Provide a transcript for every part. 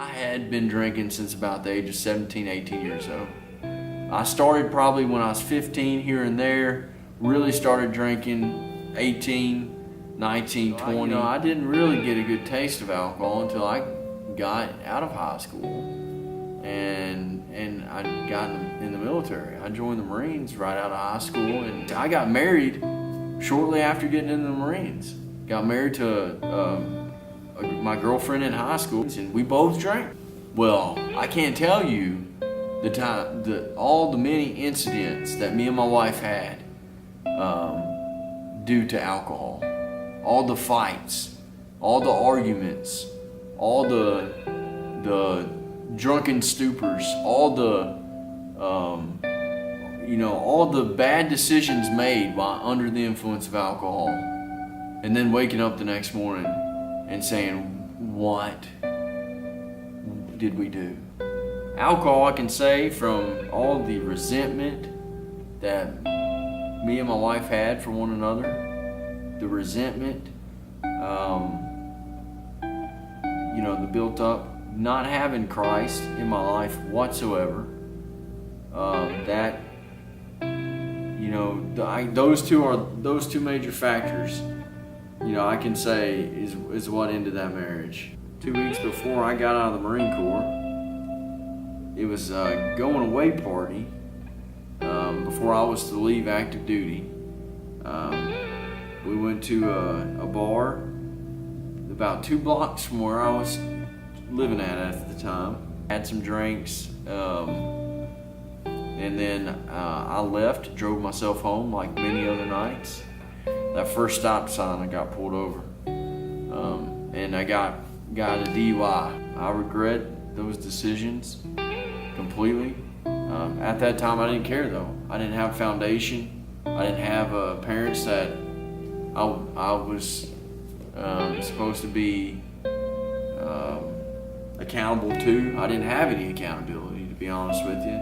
I had been drinking since about the age of 17, 18 years old. I started probably when I was 15 here and there, really started drinking 18, 19, 20. I didn't really get a good taste of alcohol until I got out of high school and I got in the military. I joined the Marines right out of high school, and I got married shortly after getting into the Marines. Got married to my girlfriend in high school, and we both drank. Well, I can't tell you all the many incidents that me and my wife had due to alcohol. All the fights, all the arguments, all the drunken stupors, all the bad decisions made while under the influence of alcohol, and then waking up the next morning and saying, what did we do? Alcohol, I can say, from all the resentment that me and my wife had for one another, the resentment, the built up, not having Christ in my life whatsoever, those two major factors, I can say is what ended that marriage. 2 weeks before I got out of the Marine Corps, it was a going away party before I was to leave active duty. We went to a bar about 2 blocks from where I was living at the time. Had some drinks, and then I left, drove myself home like many other nights. That first stop sign, I got pulled over, and I got a DUI. I regret those decisions completely. At that time, I didn't care though. I didn't have a foundation. I didn't have parents that I was supposed to be accountable to. I didn't have any accountability, to be honest with you.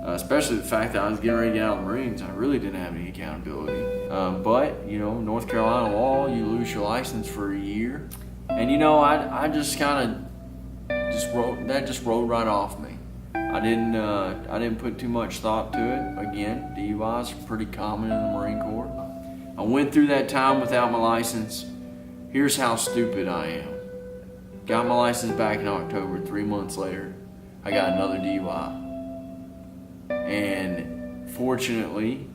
Especially the fact that I was getting ready to get out of the Marines, I really didn't have any accountability. But North Carolina law, you lose your license for a year, and I just kind of just rolled right off me. I didn't put too much thought to it. Again, DUIs are pretty common in the Marine Corps. I went through that time without my license. Here's how stupid I am. Got my license back in October. 3 months later, I got another DUI. And fortunately,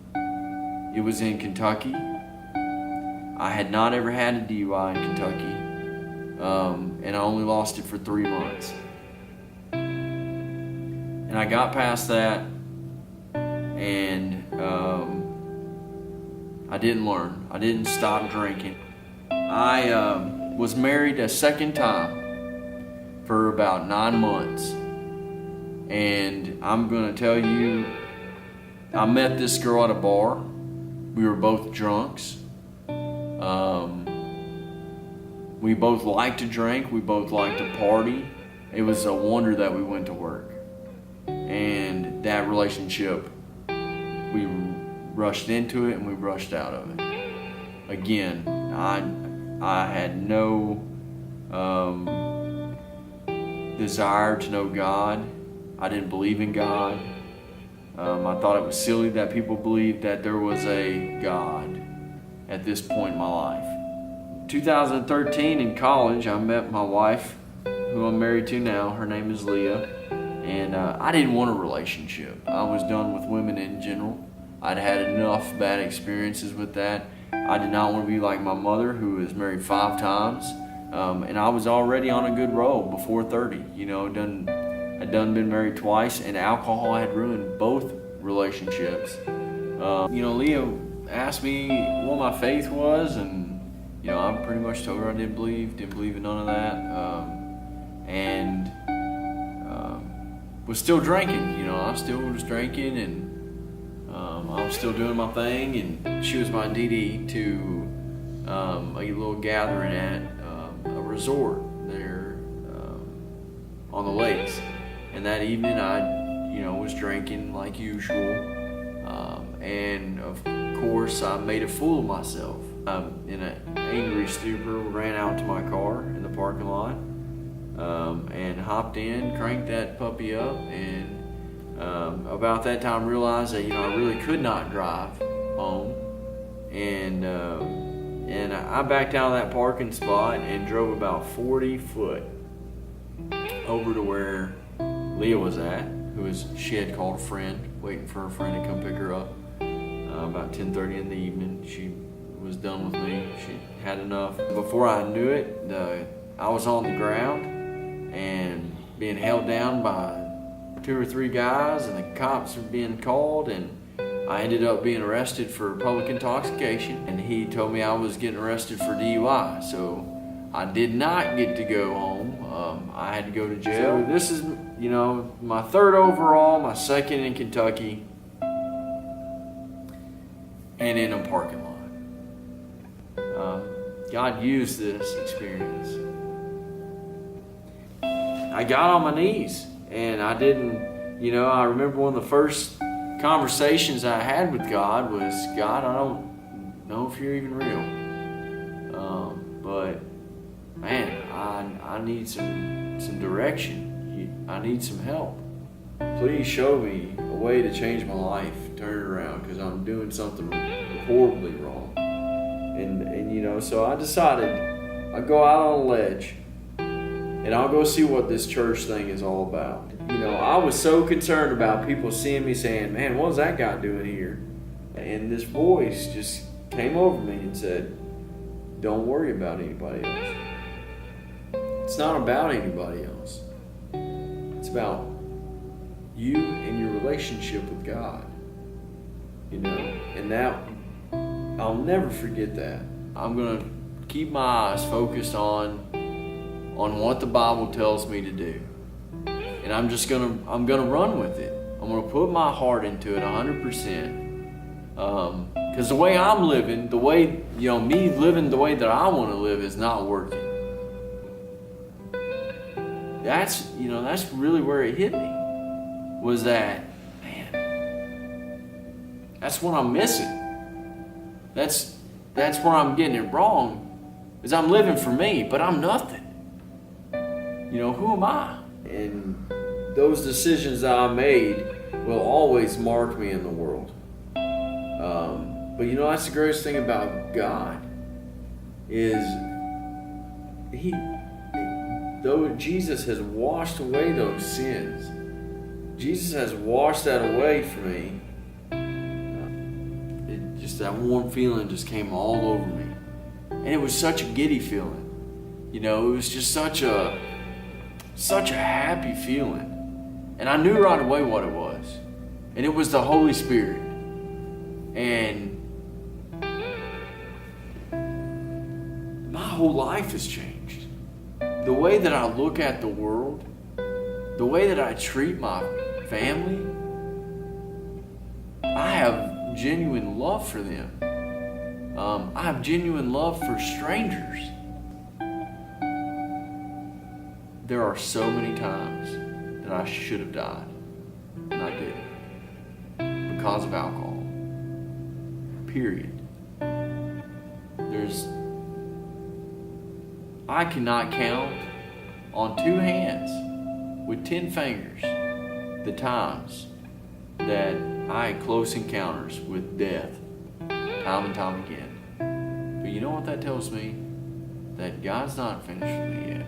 it was in Kentucky. I had not ever had a DUI in Kentucky, and I only lost it for 3 months. And I got past that, and I didn't learn. I didn't stop drinking. I was married a second time for about 9 months. And I'm going to tell you, I met this girl at a bar. We were both drunks. We both liked to drink. We both liked to party. It was a wonder that we went to work. And that relationship, we rushed into it and we rushed out of it. Again, I had no desire to know God. I didn't believe in God. I thought it was silly that people believed that there was a God at this point in my life. 2013 in college, I met my wife, who I'm married to now. Her name is Leah. And I didn't want a relationship. I was done with women in general. I'd had enough bad experiences with that. I did not want to be like my mother, who was married 5 times. And I was already on a good roll before 30. I'd been married twice, and alcohol had ruined both relationships. Leah asked me what my faith was, and I pretty much told her I didn't believe in none of that, and was still drinking. I still was drinking, and I was still doing my thing, and she was my DD to a little gathering at a resort there on the lakes. And that evening I, was drinking like usual. And of course I made a fool of myself. In an angry stupor, ran out to my car in the parking lot. And hopped in, cranked that puppy up, and about that time realized that I really could not drive home, and I backed out of that parking spot and drove about 40 foot over to where Leah was at, she had called a friend, waiting for her friend to come pick her up. About 10:30 in the evening, she was done with me. She had enough. Before I knew it, I was on the ground and being held down by 2 or 3 guys, and the cops were being called, and I ended up being arrested for public intoxication, and he told me I was getting arrested for DUI. So I did not get to go home. I had to go to jail. So this is, my 3rd overall, my 2nd in Kentucky, and in a parking lot. God used this experience. I got on my knees, and I didn't, I remember one of the first conversations I had with God was, God, I don't know if you're even real. But man, I need some direction. I need some help. Please show me a way to change my life, turn it around, because I'm doing something horribly wrong. And so I decided I'd go out on a ledge and I'll go see what this church thing is all about. I was so concerned about people seeing me saying, man, what's that guy doing here? And this voice just came over me and said, don't worry about anybody else. It's not about anybody else. It's about you and your relationship with God. And that, I'll never forget that. I'm going to keep my eyes focused on what the Bible tells me to do. And I'm going to run with it. I'm going to put my heart into it 100%. Because the way I'm living, me living the way that I want to live is not working. That's really where it hit me. Was that, man, that's what I'm missing. That's where I'm getting it wrong, is I'm living for me, but I'm nothing. Who am I? And those decisions that I made will always mark me in the world. But that's the greatest thing about God, is though Jesus has washed away those sins, Jesus has washed that away for me. That warm feeling just came all over me. And it was such a giddy feeling. It was just such a happy feeling. And I knew right away what it was. And it was the Holy Spirit. And my whole life has changed. The way that I look at the world, the way that I treat my family, I have genuine love for them. I have genuine love for strangers. There are so many times that I should have died, and I didn't, because of alcohol. Period. I cannot count on 2 hands with 10 fingers the times that I had close encounters with death, time and time again. But you know what that tells me? That God's not finished with me yet.